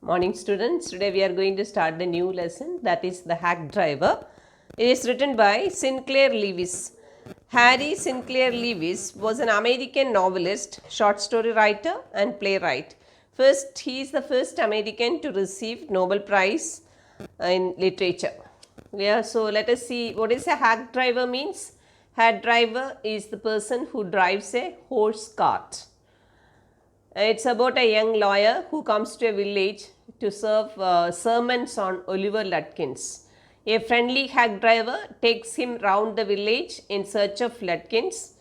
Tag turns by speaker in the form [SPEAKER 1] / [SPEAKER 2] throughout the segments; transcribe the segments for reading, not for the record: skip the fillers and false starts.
[SPEAKER 1] Morning students, today we are going to start the new lesson, that is the hack driver. It is written by Sinclair Lewis. Harry Sinclair Lewis was an American novelist, short story writer and playwright. First, he is the first American to receive Nobel Prize in literature. Yeah, so let us see what is a hack driver means. Hack driver is the person who drives a horse cart. It's about a young lawyer who comes to a village to serve sermons on Oliver Lutkins. A friendly hack driver takes him round the village in search of Lutkins.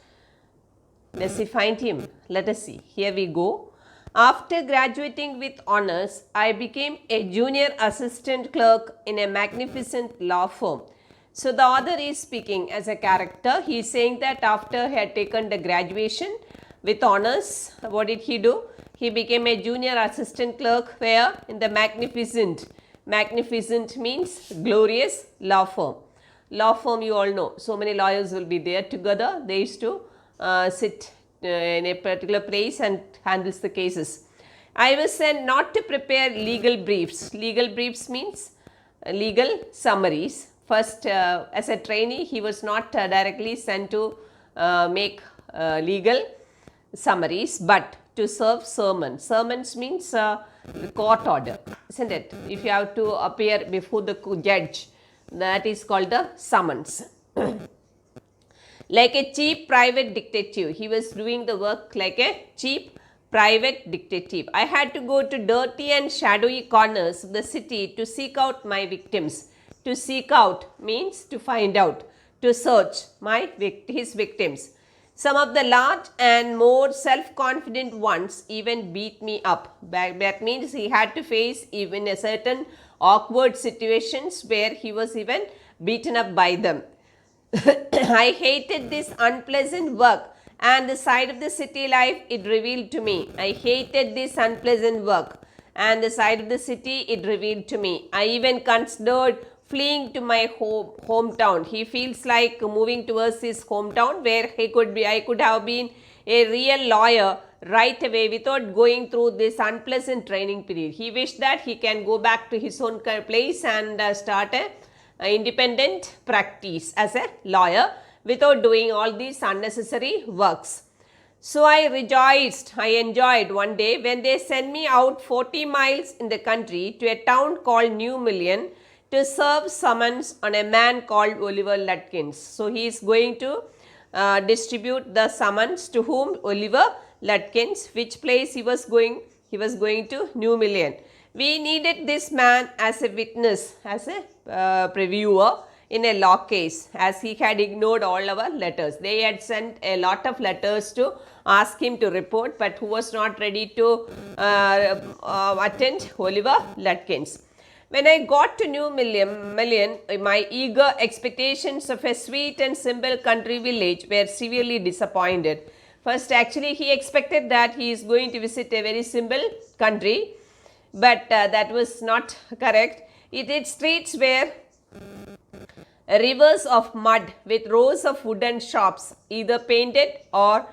[SPEAKER 1] Does he find him? Let us see. Here we go. After graduating with honors, I became a junior assistant clerk in a magnificent law firm. So the author is speaking as a character. He is saying that after he had taken the graduation with honors, what did he do? He became a junior assistant clerk where? In the magnificent. Magnificent means glorious law firm. Law firm, you all know, so many lawyers will be there together. They used to sit in a particular place and handles the cases. I was sent not to prepare legal briefs. Legal briefs means legal summaries. First, as a trainee, he was not directly sent to make legal summaries, but to serve sermons. Sermons means court order, isn't it? If you have to appear before the judge, that is called the summons. Like a cheap private detective, he was doing the work like a cheap private detective. I had to go to dirty and shadowy corners of the city to seek out my victims. To seek out means to find out, to search his victims. Some of the large and more self-confident ones even beat me up. That means he had to face even a certain awkward situations where he was even beaten up by them. I hated this unpleasant work and the side of the city life it revealed to me. I hated this unpleasant work and the side of the city it revealed to me. I even considered fleeing to my hometown. He feels like moving towards his hometown where I could have been a real lawyer right away without going through this unpleasant training period. He wished that he can go back to his own place and start a independent practice as a lawyer without doing all these unnecessary works. So I rejoiced, I enjoyed one day when they sent me out 40 miles in the country to a town called New Million to serve summons on a man called Oliver Lutkins. So he is going to distribute the summons to whom? Oliver Lutkins. Which place he was going? He was going to New Million. We needed this man as a witness, as a previewer in a law case, as he had ignored all our letters. They had sent a lot of letters to ask him to report, but who was not ready to attend? Oliver Lutkins. When I got to New Million, my eager expectations of a sweet and simple country village were severely disappointed. First, actually, he expected that he is going to visit a very simple country, but that was not correct. Its streets were rivers of mud with rows of wooden shops, either painted or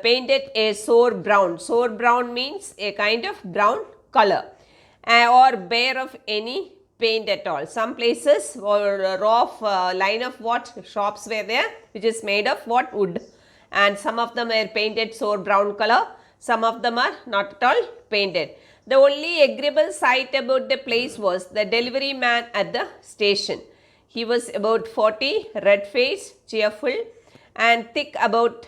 [SPEAKER 1] painted a sour brown. Sour brown means a kind of brown color. Or bare of any paint at all. Some places or a row of line of what shops were there, which is made of what? Wood. And some of them are painted sour brown color. Some of them are not at all painted. The only agreeable sight about the place was the delivery man at the station. He was about 40, red-faced, cheerful, and thick about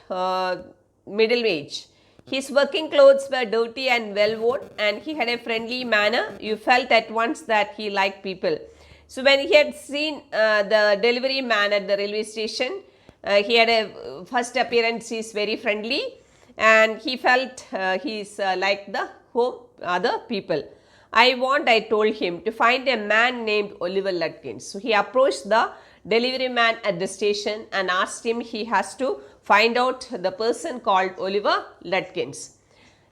[SPEAKER 1] middle age. His working clothes were dirty and well-worn, and he had a friendly manner. You felt at once that he liked people. So when he had seen the delivery man at the railway station, he had a first appearance, he is very friendly, and he felt he is like the other people. I told him, to find a man named Oliver Lutkins. So he approached the delivery man at the station and asked him he has to find out the person called Oliver Lutkins.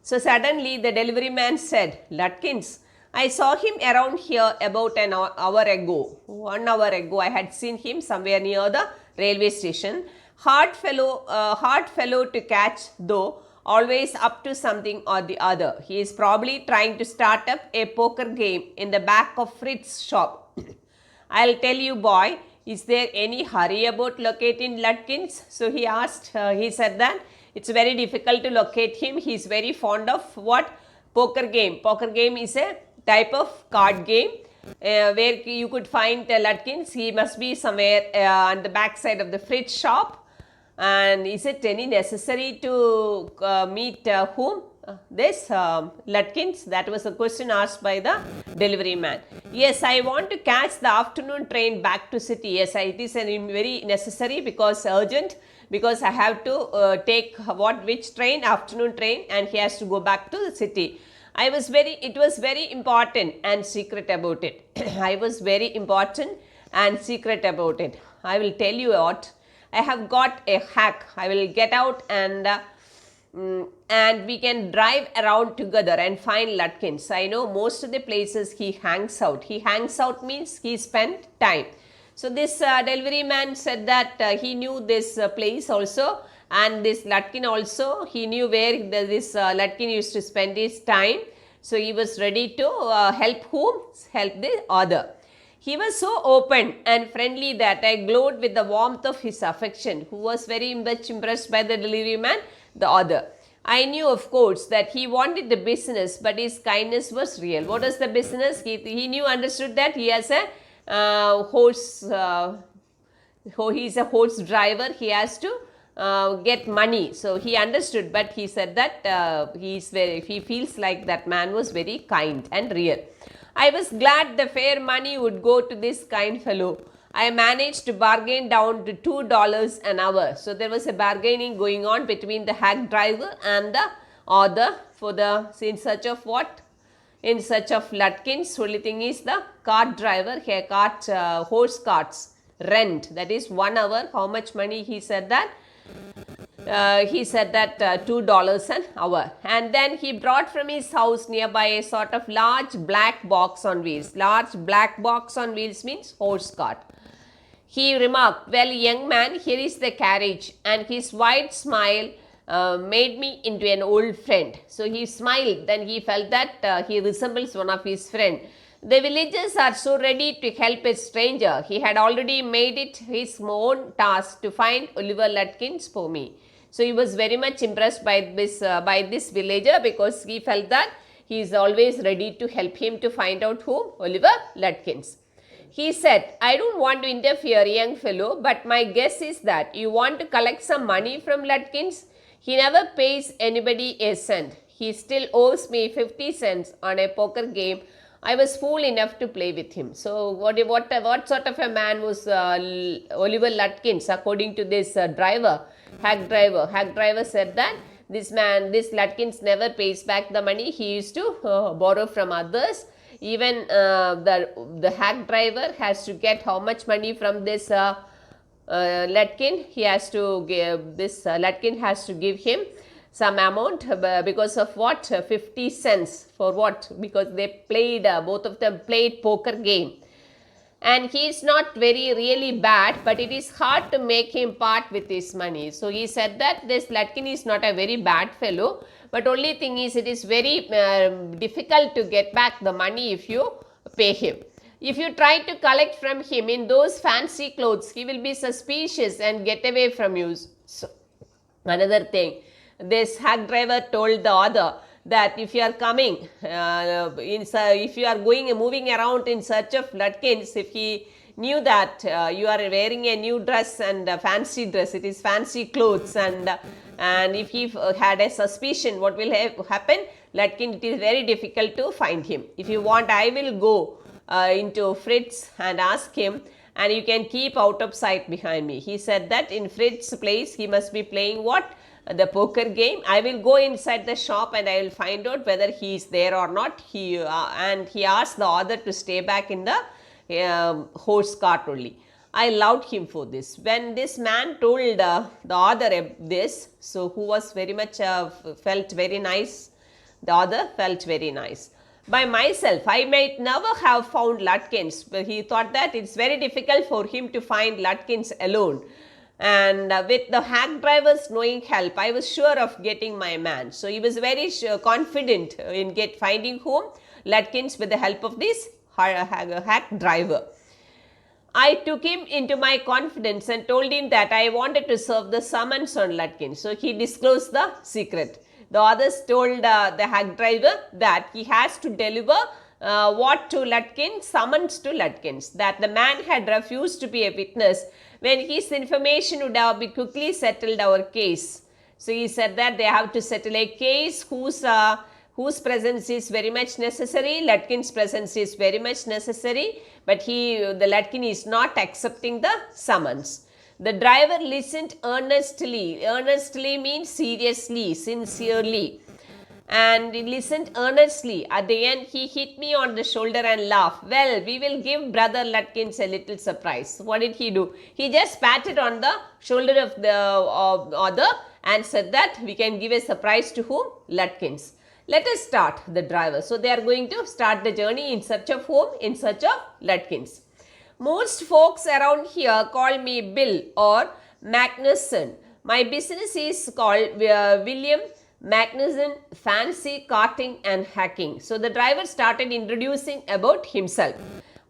[SPEAKER 1] So suddenly the delivery man said, Lutkins, I saw him around here about an hour ago. 1 hour ago I had seen him somewhere near the railway station. Hard fellow to catch though, always up to something or the other. He is probably trying to start up a poker game in the back of Fritz's shop. I'll tell you, boy, is there any hurry about locating Lutkins? So he asked, he said that it's very difficult to locate him. He's very fond of what? Poker game. Poker game is a type of card game where you could find Lutkins. He must be somewhere on the back side of the Fritz shop. And is it any necessary to meet whom? This Lutkins? That was a question asked by the delivery man. Yes, I want to catch the afternoon train back to city. Yes, it is very necessary because urgent, because I have to take which train? Afternoon train, and he has to go back to the city. It was very important and secret about it. I was very important and secret about it. I will tell you what. I have got a hack. I will get out and we can drive around together and find Lutkins. I know most of the places he hangs out. He hangs out means he spent time. So this delivery man said that he knew this place also, and this Lutkin also, he knew where this Lutkin used to spend his time. So he was ready to help whom? Help the other. He was so open and friendly that I glowed with the warmth of his affection. Who was very much impressed by the delivery man? The other. I knew, of course, that he wanted the business, but his kindness was real. What was the business? He understood that he has a horse. He's a horse driver. He has to get money. So he understood, but he said that he feels like that man was very kind and real. I was glad the fair money would go to this kind fellow. I managed to bargain down to $2 an hour. So there was a bargaining going on between the hack driver and the author in search of what? In search of Lutkins. Only thing is the cart driver, horse carts rent. That is 1 hour. How much money he said that? He said that $2 an hour. And then he brought from his house nearby a sort of large black box on wheels. Large black box on wheels means horse cart. He remarked, well, young man, here is the carriage. And his wide smile made me into an old friend. So he smiled. Then he felt that he resembles one of his friends. The villagers are so ready to help a stranger. He had already made it his own task to find Oliver Lutkins for me. So he was very much impressed by this villager, because he felt that he is always ready to help him to find out whom? Oliver Lutkins. He said, I don't want to interfere, young fellow, but my guess is that you want to collect some money from Lutkins. He never pays anybody a cent. He still owes me 50 cents on a poker game. I was fool enough to play with him. So what sort of a man was Oliver Lutkins, according to this driver, hack driver? Hack driver said that this Lutkins never pays back the money. He used to borrow from others. Even the hack driver has to get how much money from this Lutkin? He has to give, this Lutkin has to give him some amount because of what? 50 cents. For what? Because they played, both of them played poker game. And he is not really bad, but it is hard to make him part with his money. So he said that this Lutkin is not a very bad fellow, but only thing is it is very difficult to get back the money if you pay him. If you try to collect from him in those fancy clothes, he will be suspicious and get away from you. So, another thing, this hack driver told the other that if you are coming, if you are moving around in search of Lutkins, if he knew that you are wearing a new dress and a fancy dress, it is fancy clothes, and if he had a suspicion, what will happen? Lutkin, it is very difficult to find him. If you want, I will go into Fritz and ask him, and you can keep out of sight behind me. He said that in Fritz's place, he must be playing what? The poker game. I will go inside the shop and I will find out whether he is there or not. And he asked the other to stay back in the horse cart only. I loved him for this. When this man told the other this, so who was very much felt very nice, the other felt very nice. By myself, I might never have found Lutkins, but he thought that it's very difficult for him to find Lutkins alone. and with the hack driver's knowing help, I was sure of getting my man. So he was very confident in finding whom? Lutkins, with the help of this hack driver. I took him into my confidence and told him that I wanted to serve the summons on Lutkins. So he disclosed the secret. The others told the hack driver that he has to deliver what to Lutkins, summons to Lutkins, that the man had refused to be a witness when his information would have been quickly settled our case. So he said that they have to settle a case whose presence is very much necessary. Lutkins' presence is very much necessary, but the Lutkin is not accepting the summons. The driver listened earnestly. Earnestly means seriously, sincerely. And he listened earnestly. At the end, he hit me on the shoulder and laughed. Well, we will give brother Lutkins a little surprise. What did he do? He just patted on the shoulder of the other and said that we can give a surprise to whom? Lutkins. Let us start the driver. So they are going to start the journey in search of whom? In search of Lutkins. Most folks around here call me Bill or Magnuson. My business is called William Magnuson Fancy Carting and Hacking. So the driver started introducing about himself.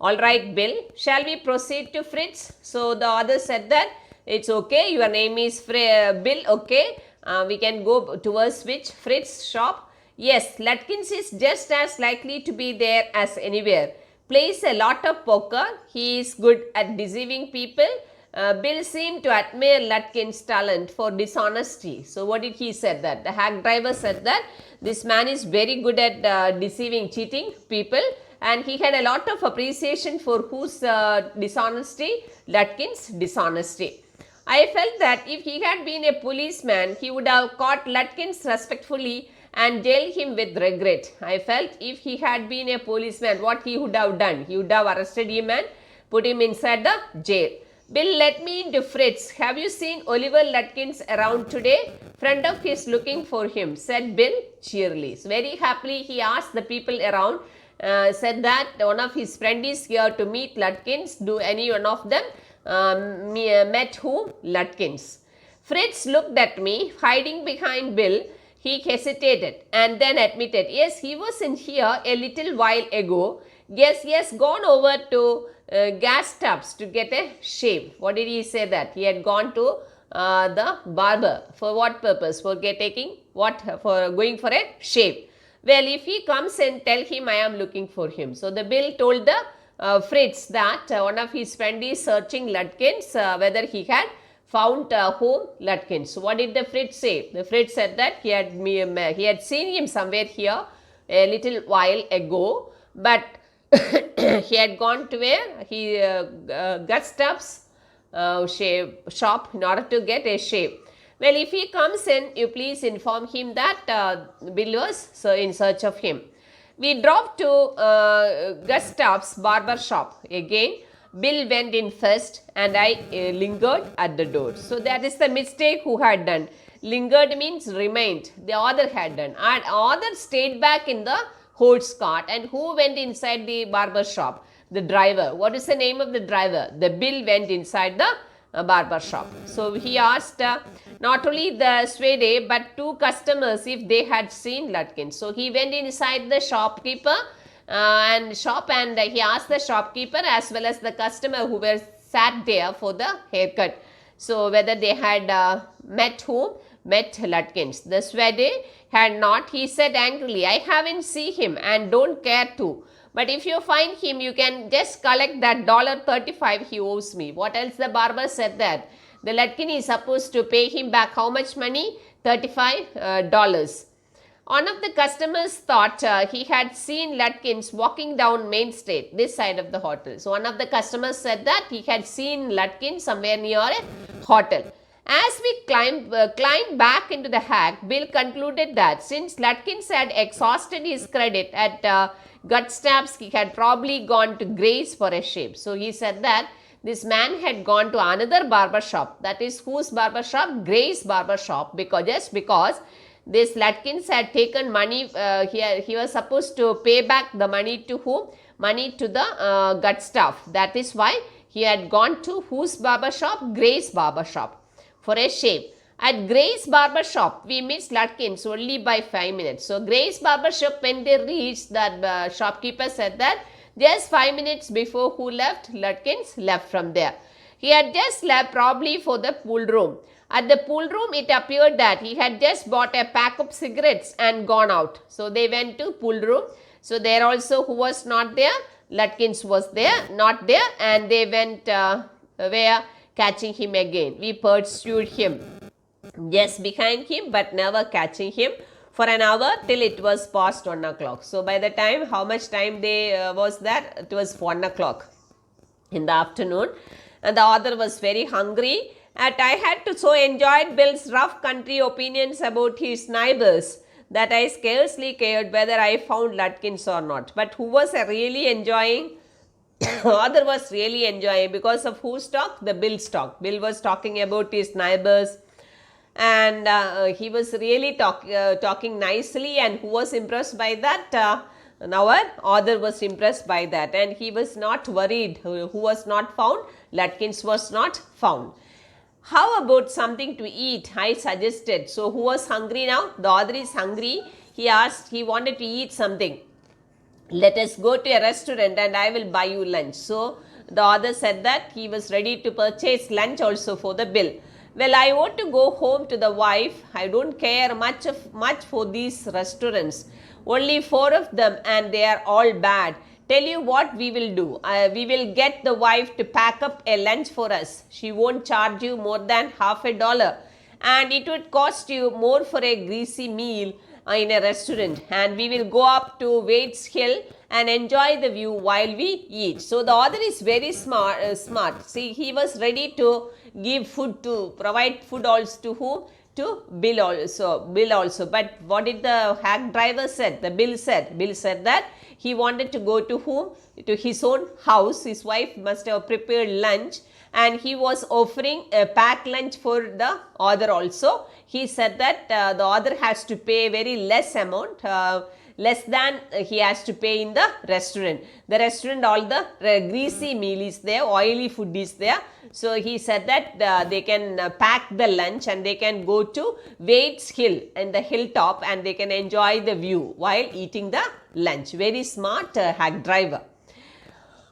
[SPEAKER 1] All right, Bill, shall we proceed to Fritz? So the other said that it's okay, your name is Bill, okay. We can go towards which? Fritz shop. Yes, Lutkins is just as likely to be there as anywhere. Plays a lot of poker. He is good at deceiving people. Bill seemed to admire Lutkins' talent for dishonesty. So what did he say that? The hack driver said that this man is very good at deceiving, cheating people, and he had a lot of appreciation for whose dishonesty? Lutkins' dishonesty. I felt that if he had been a policeman, he would have caught Lutkins respectfully and jailed him with regret. I felt if he had been a policeman, what he would have done? He would have arrested him and put him inside the jail. Bill, let me into Fritz. Have you seen Oliver Lutkins around today? Friend of his looking for him, said Bill cheerily. So very happily he asked the people around, said that one of his friends is here to meet Lutkins. Do any one of them met whom? Lutkins. Fritz looked at me, hiding behind Bill. He hesitated and then admitted, yes, he was in here a little while ago. Yes, gone over to gas tubs to get a shave. What did he say that? He had gone to the barber. For what purpose? For taking what? For going for a shave. Well, if he comes and tell him I am looking for him. So the Bill told the Fritz that one of his friend is searching Lutkins, whether he had found whom? Lutkins. So what did the Fritz say? The Fritz said that he had seen him somewhere here a little while ago, but he had gone to a gut stuffs shave shop in order to get a shave. Well, if he comes in, you please inform him that Bill was in search of him. We drove to Gustav's barber shop. Again, Bill went in first and I lingered at the door. So that is the mistake who had done. Lingered means remained. The other had done. And other stayed back in the horse cart. And who went inside the barber shop? The driver. What is the name of the driver? The Bill went inside the barber shop. So he asked not only the Swede but two customers if they had seen Lutkins. So he went inside the shopkeeper and he asked the shopkeeper as well as the customer who were sat there for the haircut. So whether they had met whom? Met Lutkins. The Swede had not. He said angrily, I haven't seen him and don't care to. But if you find him, you can just collect that $35 he owes me. What else the barber said that? The Lutkin is supposed to pay him back how much money? $35. One of the customers thought he had seen Lutkins walking down Main Street, this side of the hotel. So one of the customers said that he had seen Lutkins somewhere near a hotel. As we climbed back into the hack, Bill concluded that since Lutkins had exhausted his credit at Gustav's, he had probably gone to Gray's for a shave. So he said that this man had gone to another barber shop. That is whose barber shop? Gray's barber shop. Because this Lutkins had taken money, he was supposed to pay back the money to whom? Money to the Gustav. That is why He had gone to whose barber shop? Grace barber shop for a shave. At Grace barber shop, we missed Lutkins only by 5 minutes. So Grace barber shop, when they reached, that shopkeeper said that just 5 minutes before who left? Lutkins left from there. He had just left probably for the pool room. At the pool room, it appeared that he had just bought a pack of cigarettes and gone out. So they went to pool room. So there also who was not there? Lutkins was there, not there, and they went where? Catching him again. We pursued him, just behind him, but never catching him for an hour till it was past 1 o'clock. So by the time, how much time they was that? It was 1 o'clock in the afternoon, and the author was very hungry. And I had to so enjoyed Bill's rough country opinions about his neighbors that I scarcely cared whether I found Lutkins or not. But who was really enjoying? Author was really enjoying because of whose talk? The Bill's talk. Bill was talking about his neighbors, and he was really talking nicely, and who was impressed by that? Our author was impressed by that, and he was not worried. Who was not found? Lutkins was not found. How about something to eat? I suggested. So who was hungry now? The author is hungry. He asked, he wanted to eat something. Let us go to a restaurant and I will buy you lunch. So the author said that he was ready to purchase lunch also for the Bill. Well, I want to go home to the wife. I don't care much for these restaurants. Only 4 of them and they are all bad. Tell you what we will do. We will get the wife to pack up a lunch for us. She won't charge you more than $50, and it would cost you more for a greasy meal in a restaurant. And we will go up to Waits Hill and enjoy the view while we eat. So the author is very smart. See, he was ready to give food, to provide food also to whom? To Bill also. But what did the hack driver said? The Bill said that he wanted to go to whom? To his own house. His wife must have prepared lunch, and he was offering a packed lunch for the author also. He said that the author has to pay very less amount, less than he has to pay in the restaurant. The restaurant, all the greasy meal is there, oily food is there. So he said that they can pack the lunch and they can go to Waits Hill and the hilltop, and they can enjoy the view while eating the lunch. Very smart hack driver.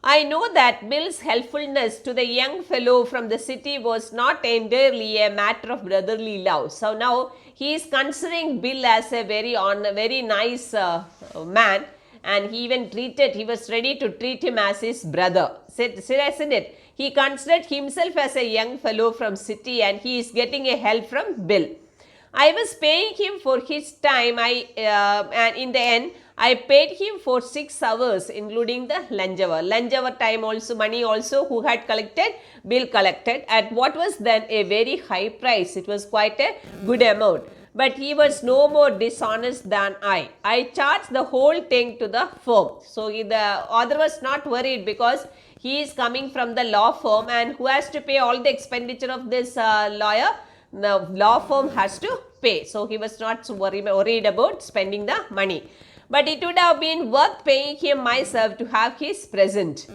[SPEAKER 1] I know that Bill's helpfulness to the young fellow from the city was not entirely a matter of brotherly love. So now he is considering Bill as a very nice man, and he was ready to treat him as his brother. Isn't it? He considered himself as a young fellow from city, and he is getting a help from Bill. I was paying him for his time, and in the end, I paid him for 6 hours, including the lunch hour. Lunch hour time also, money also, who had collected? Bill collected at what was then a very high price. It was quite a good amount. But he was no more dishonest than I. I charged the whole thing to the firm. So the author was not worried because he is coming from the law firm, and who has to pay all the expenditure of this lawyer? The law firm has to pay. So he was not worried about spending the money. But it would have been worth paying him myself to have his present.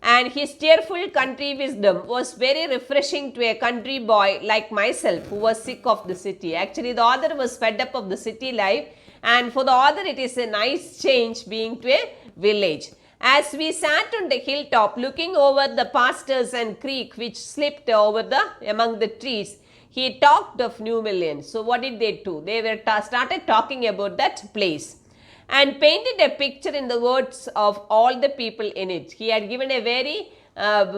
[SPEAKER 1] And his cheerful country wisdom was very refreshing to a country boy like myself who was sick of the city. Actually, the author was fed up of the city life, and for the author it is a nice change being to a village. As we sat on the hilltop looking over the pastures and creek which slipped among the trees, he talked of New Million. So what did they do? They started talking about that place, and painted a picture in the words of all the people in it. He had given a very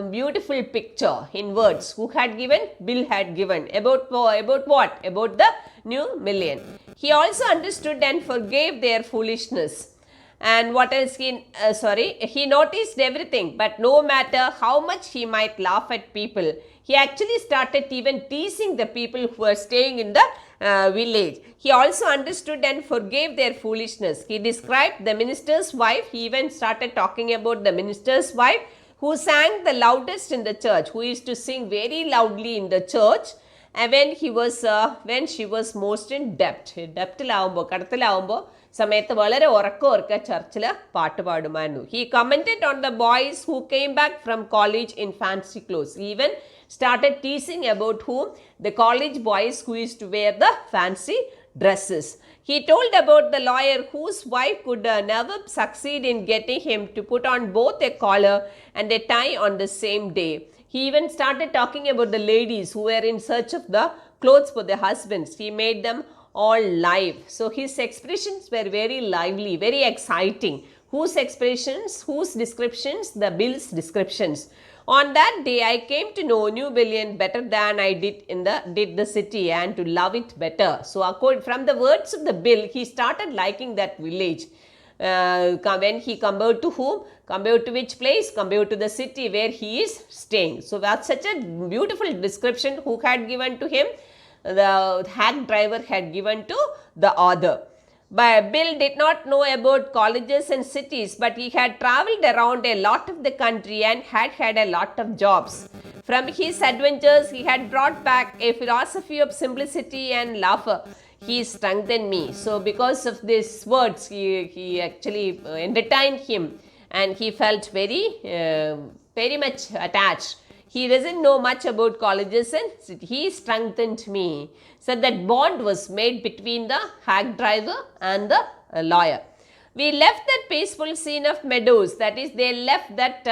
[SPEAKER 1] beautiful picture in words. Who had given? Bill had given. About what? About the New Million. He also understood and forgave their foolishness. And what else? He noticed everything, but no matter how much he might laugh at people, he actually started even teasing the people who were staying in the village. He also understood and forgave their foolishness. He described the minister's wife. He even started talking about the minister's wife who sang the loudest in the church, who used to sing very loudly in the church, and when she was most in debt. സമയത്ത് വളരെ ഉറക്കെ ചർച്ചിൽ പാട്ട് പാടുമായിരുന്നു. He commented on the boys who came back from college in fancy clothes. Even started teasing about whom the college boys who used to wear the fancy dresses. He told about the lawyer whose wife could never succeed in getting him to put on both a collar and a tie on the same day. He even started talking about the ladies who were in search of the clothes for their husbands. He made them all live. So his expressions were very lively, very exciting. Whose expressions, whose descriptions? The Bill's descriptions. On that day, I came to know New Billion better than I did the city, and to love it better. So, from the words of the Bill, he started liking that village. When he compared to whom? Compared to which place? Compared to the city where he is staying. So, that's such a beautiful description. Who had given to him? The hack driver had given to the author. But Bill did not know about colleges and cities, but he had traveled around a lot of the country and had had a lot of jobs. From his adventures, he had brought back a philosophy of simplicity and laughter. He strengthened me. So because of these words, he actually entertained him, and he felt very much attached. He doesn't know much about colleges and city. He strengthened me. So that bond was made between the hack driver and the lawyer. We left that peaceful scene of meadows, that is, they left that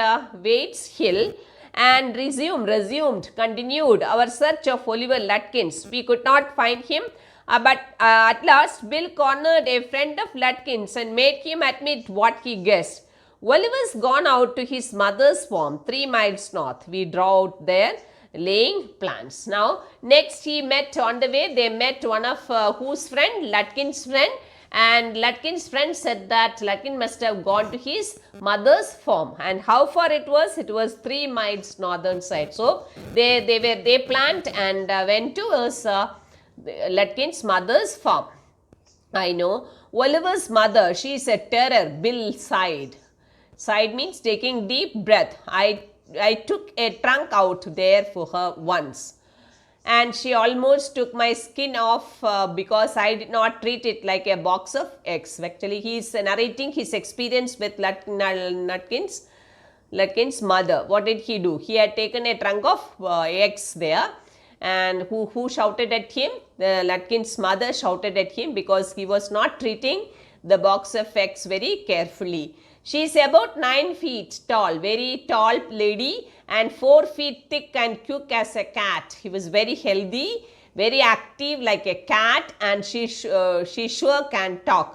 [SPEAKER 1] Waits Hill and continued our search of Oliver Lutkins. We could not find him, but at last Bill cornered a friend of Lutkins and made him admit what he guessed. Oliver's gone out to his mother's farm 3 miles north. We draw out there laying plans. Now, next he met on the way, they met one of whose friend? Lutkins' friend. And Lutkins' friend said that Lutkin must have gone to his mother's farm. And how far it was? It was 3 miles northern side. So, they planned and went to Lutkins' mother's farm. I know. Oliver's mother, she is a terror. Bill sighed. Sighed means taking deep breath. I took a trunk out there for her once, and she almost took my skin off because I did not treat it like a box of eggs. Actually, he is narrating his experience with Lutkins' mother. What did he do? He had taken a trunk of eggs there, and who shouted at him? Lutkins' mother shouted at him because he was not treating the box of eggs very carefully. She is about 9 feet tall, very tall lady, and 4 feet thick and quick as a cat. He was very healthy, very active like a cat, and she sure can talk.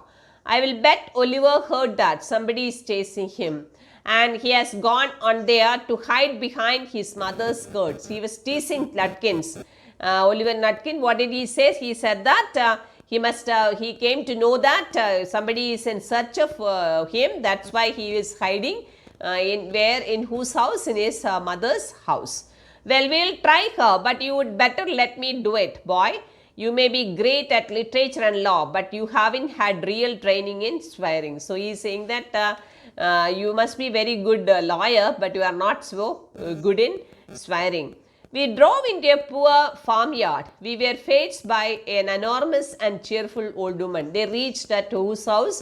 [SPEAKER 1] I will bet Oliver heard that somebody is chasing him, and he has gone on there to hide behind his mother's skirts. He was teasing Lutkins. Oliver Lutkin, what did he say? He said that he came to know that somebody is in search of him. That's why he is hiding in whose house? In his mother's house. Well, we'll try her, but you would better let me do it, boy. You may be great at literature and law, but you haven't had real training in swearing. So he is saying that you must be very good lawyer, but you are not so good in swearing. We drove into a poor farmyard. We were faced by an enormous and cheerful old woman. They reached at whose house?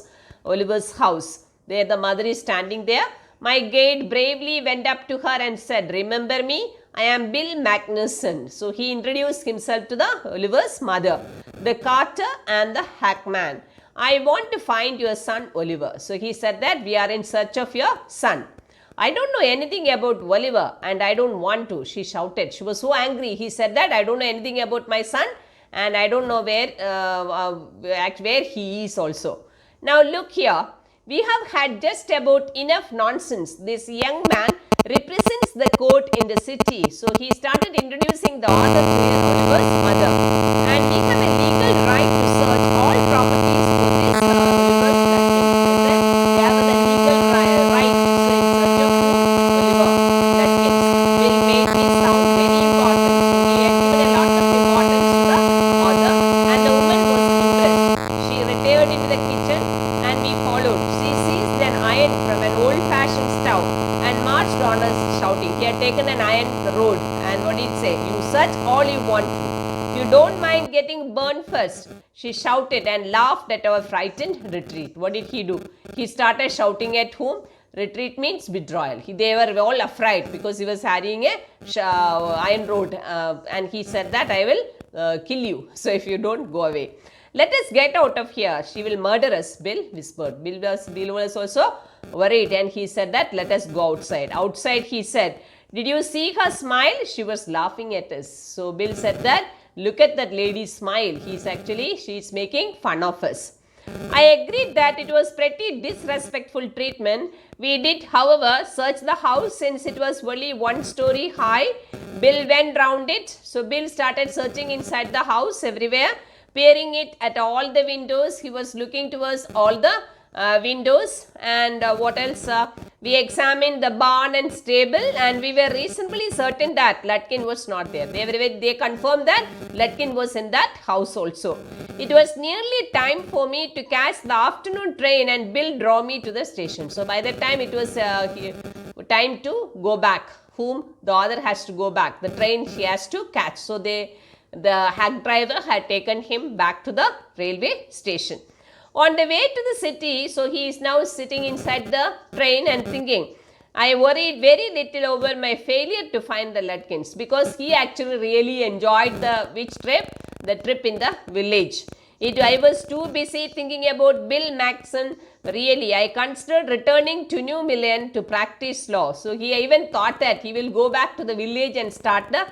[SPEAKER 1] Oliver's house. There the mother is standing there. My guide bravely went up to her and said, "Remember me? I am Bill Magnuson." So he introduced himself to the Oliver's mother, the carter and the hackman. "I want to find your son Oliver." So he said that we are in search of your son. "I don't know anything about Oliver, and I don't want to," she shouted. She was so angry. He said that I don't know anything about my son, and I don't know where he is also. Now look here, we have had just about enough nonsense. This young man represents the court in the city. So he started introducing the author to Oliver's mother, and we have a legal right to search all properties for this Oliver's Lutkin. They have the legal right to search of Oliver Lutkin. Will make me sound very important. So he had given a lot of importance to the author, and the woman was impressed. She retired into the kitchen, and we followed. She seized an iron from an old-fashioned stove and marched on us shouting. He had taken an iron rod, and what did he say? You search all you want to. You You don't mind getting burned first, she shouted and laughed at our frightened retreat. What did he do? He started shouting at whom? Retreat means withdrawal. They were all afraid because he was carrying a iron rod and he said that I will kill you. So if you don't go away. Let us get out of here. She will murder us, Bill whispered. Bill was also worried and he said that let us go outside. Outside he said, did you see her smile? She was laughing at us. So Bill said that look at that lady's smile. She's making fun of us. I agreed that it was pretty disrespectful treatment. We did, however, search the house since it was only 1 story high. Bill went round it. So Bill started searching inside the house everywhere, peering it at all the windows. He was looking towards all the windows and what else? We examined the barn and stable and we were reasonably certain that Lutkin was not there. They confirmed that Lutkin was in that house also. It was nearly time for me to catch the afternoon train and Bill drove me to the station. So by that time it was time to go back. Whom? The other has to go back. The train he has to catch. So the hack driver had taken him back to the railway station. On the way to the city, so he is now sitting inside the train and thinking, I worried very little over my failure to find the Lutkins because he actually really enjoyed the trip in the village. I was too busy thinking about Bill Maxon. Really, I considered returning to New Millen to practice law. So he even thought that he will go back to the village and start the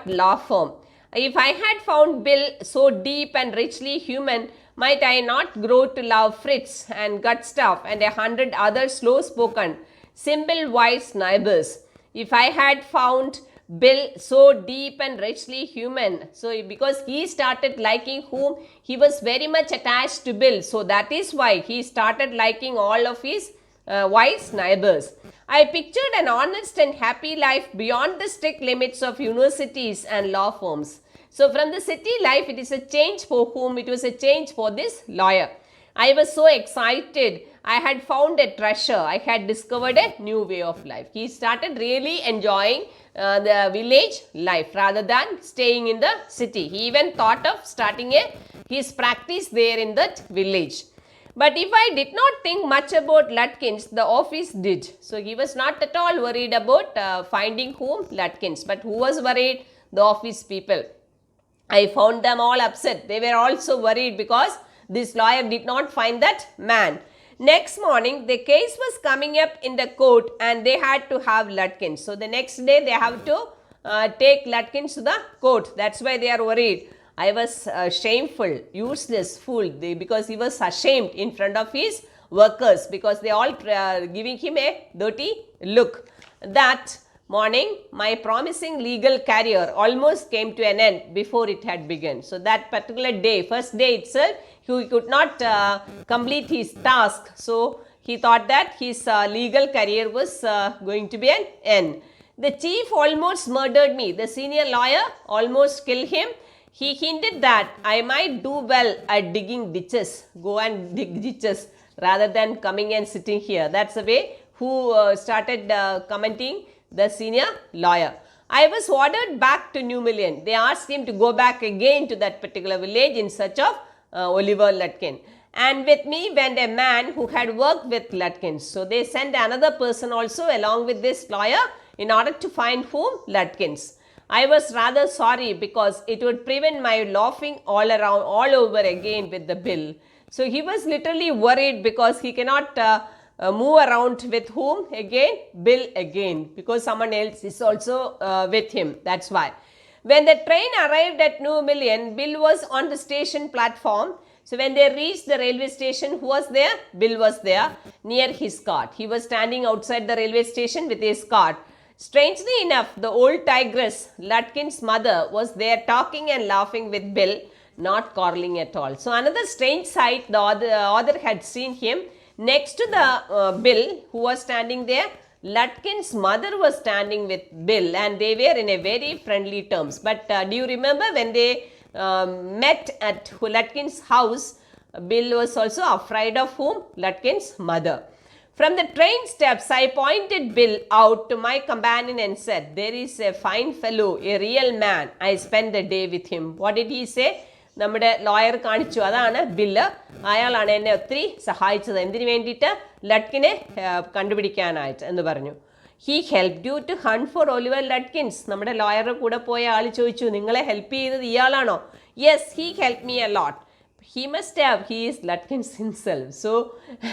[SPEAKER 1] law firm. If I had found Bill so deep and richly human, might I not grow to love Fritz and Gutstaff and 100 other slow-spoken, simple-wise neighbors? If I had found Bill so deep and richly human, so because he started liking whom he was very much attached to Bill, so that is why he started liking all of his wise neighbors. I pictured an honest and happy life beyond the strict limits of universities and law firms. So from the city life, it is a change for whom? It was a change for this lawyer. I was so excited. I had found a treasure. I had discovered a new way of life. He started really enjoying the village life rather than staying in the city. He even thought of starting his practice there in that village. But if I did not think much about Lutkins, the office did. So he was not at all worried about finding whom? Lutkins. But who was worried? The office people. I found them all upset. They were also worried because this lawyer did not find that man. Next morning, the case was coming up in the court and they had to have Lutkins. So the next day, they have to take Lutkins to the court. That's why they are worried. I was shameful, useless, fool, because he was ashamed in front of his workers because they all giving him a dirty look. That morning, my promising legal career almost came to an end before it had begun. So that particular day, first day itself, he could not complete his task. So he thought that his legal career was going to be an end. The chief almost murdered me. The senior lawyer almost killed him. He hinted that I might do well at digging ditches, go and dig ditches rather than coming and sitting here. That's the way who started commenting the senior lawyer. I was ordered back to New Millen. They asked him to go back again to that particular village in search of Oliver Lutkin. And with me went a man who had worked with Lutkins. So they sent another person also along with this lawyer in order to find whom? Lutkins. I was rather sorry because it would prevent my laughing all over again with the Bill. So he was literally worried because he cannot move around with whom again? Bill again, because someone else is also with him. That's why. When the train arrived at New Millen, Bill was on the station platform. So when they reached the railway station, who was there? Bill was there near his cart. He was standing outside the railway station with his cart. Strangely enough, the old tigress, Lutkin's mother, was there talking and laughing with Bill, not quarreling at all. So another strange sight, the author had seen him. Next to the Bill, who was standing there, Lutkin's mother was standing with Bill and they were in a very friendly terms. But do you remember when they met at Lutkin's house, Bill was also afraid of whom? Lutkin's mother. From the train steps, I pointed Bill out to my companion and said, "There is a fine fellow, a real man. I spent the day with him." What did he say? നമ്മുടെ lawyer കാണിച്ചു, അതാണ് bill. അയാളാണ് എന്നെ ഒത്തിരി സഹായിച്ചത്. എന്തിനു വേണ്ടിയിട്ട്? ലഡ്കിനെ കണ്ടുപിടിക്കാനായിട്ട് എന്ന് പറഞ്ഞു. He help you to hunt for Oliver Ladkins. നമ്മുടെ ലോയറുടെ കൂടെ പോയ ആൾ ചോദിച്ചു, നിങ്ങളെ ഹെൽപ്പ് ചെയ്തത് ഇയാളാണോ? Yes, he help me a lot. He must have, he is Lutkins himself. So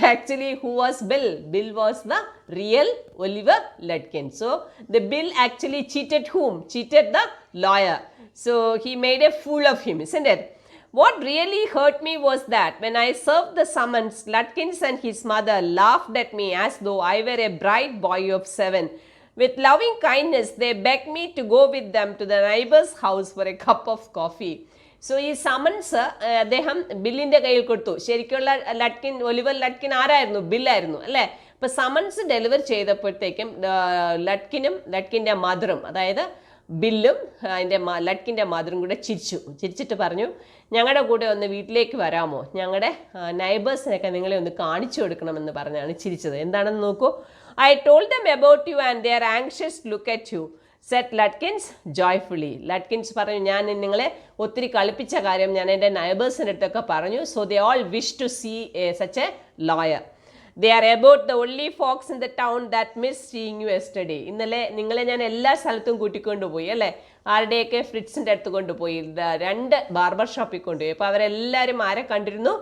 [SPEAKER 1] actually who was Bill? Bill was the real Oliver Lutkin. So the Bill actually cheated whom? Cheated the lawyer. So he made a fool of him, isn't it? What really hurt me was that when I served the summons, Lutkins and his mother laughed at me as though I were a bright boy of 7. With loving kindness, they begged me to go with them to the neighbor's house for a cup of coffee. So ഈ summons അദ്ദേഹം ബില്ലിൻ്റെ കയ്യിൽ കൊടുത്തു. ശരിക്കുള്ള ലഡ്കിൻ, Oliver ലഡ്കിൻ ആരായിരുന്നു? ബില്ലായിരുന്നു അല്ലേ? അപ്പോൾ summons deliver ചെയ്തപ്പോഴത്തേക്കും ലഡ്കിനും ലഡ്കിൻ്റെ മദറും, അതായത് ബില്ലും അതിൻ്റെ ലഡ്കിൻ്റെ മദറും കൂടെ ചിരിച്ചിട്ട് പറഞ്ഞു, ഞങ്ങളുടെ കൂടെ ഒന്ന് വീട്ടിലേക്ക് വരാമോ, ഞങ്ങളുടെ നൈബേഴ്സിനൊക്കെ നിങ്ങളെ ഒന്ന് കാണിച്ചു കൊടുക്കണമെന്ന് പറഞ്ഞാണ് ചിരിച്ചത്. എന്താണെന്ന് നോക്കൂ. I told them about you and they are anxious look at you, said Ladkins joyfully. Ladkins പറഞ്ഞു, ഞാൻ നിങ്ങളെ ഒത്തിരി കളിപ്പിച്ച കാര്യം ഞാൻ എൻ്റെ നൈബേഴ്സിൻ്റെ അടുത്തൊക്കെ പറഞ്ഞു. So they all wish to see such a lawyer. They are about the only folks in the town that miss seeing you yesterday. ഇന്നലെ നിങ്ങളെ ഞാൻ എല്ലാ സ്ഥലത്തും കൂട്ടിക്കൊണ്ടുപോയി അല്ലേ? ആരുടെയൊക്കെ ഫ്രിഡ്സിൻ്റെ അടുത്ത് കൊണ്ടുപോയി, 2 ബാർബർ ഷോപ്പിൽ കൊണ്ടുപോയി. അപ്പോൾ അവരെല്ലാവരും ആരെ കണ്ടിരുന്നു?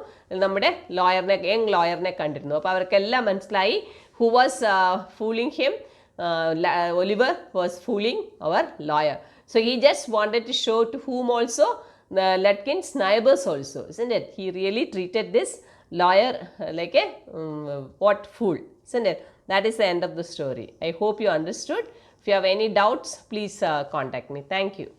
[SPEAKER 1] നമ്മുടെ ലോയറിനെ, യങ് ലോയറിനെ കണ്ടിരുന്നു. അപ്പോൾ അവർക്കെല്ലാം മനസ്സിലായി who was fooling him. Oliver was fooling our lawyer. So he just wanted to show to whom also? The Lutkin's neighbors also, isn't it? He really treated this lawyer like a fool, isn't it? That is the end of the story. I hope you understood. If you have any doubts, please contact me. Thank you.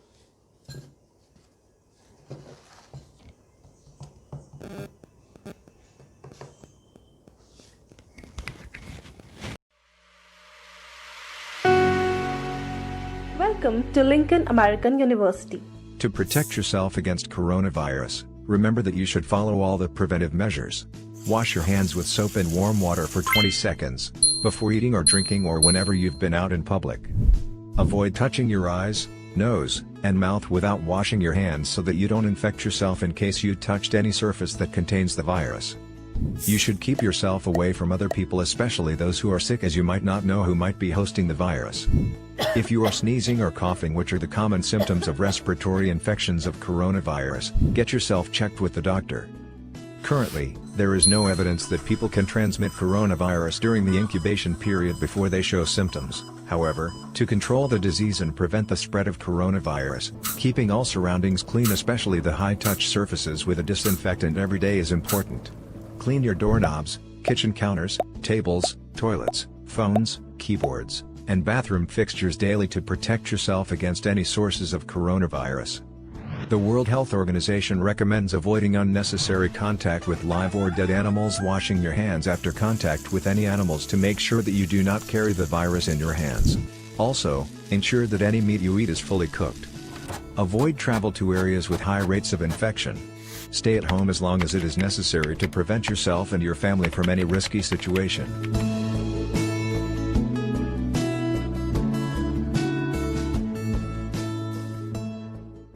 [SPEAKER 2] Welcome to Lincoln American University.
[SPEAKER 3] To protect yourself against coronavirus, remember that you should follow all the preventive measures. Wash your hands with soap and warm water for 20 seconds, before eating or drinking or whenever you've been out in public. Avoid touching your eyes, nose, and mouth without washing your hands so that you don't infect yourself in case you touched any surface that contains the virus. You should keep yourself away from other people, especially those who are sick, as you might not know who might be hosting the virus. If you are sneezing or coughing, which are the common symptoms of respiratory infections of coronavirus, get yourself checked with the doctor. Currently, there is no evidence that people can transmit coronavirus during the incubation period before they show symptoms. However, to control the disease and prevent the spread of coronavirus, keeping all surroundings clean, especially the high-touch surfaces with a disinfectant every day, is important. Clean your doorknobs, kitchen counters, tables, toilets, phones, keyboards, and bathroom fixtures daily to protect yourself against any sources of coronavirus. The World Health Organization recommends avoiding unnecessary contact with live or dead animals, washing your hands after contact with any animals to make sure that you do not carry the virus in your hands. Also, ensure that any meat you eat is fully cooked. Avoid travel to areas with high rates of infection. Stay at home as long as it is necessary to prevent yourself and your family from any risky situation.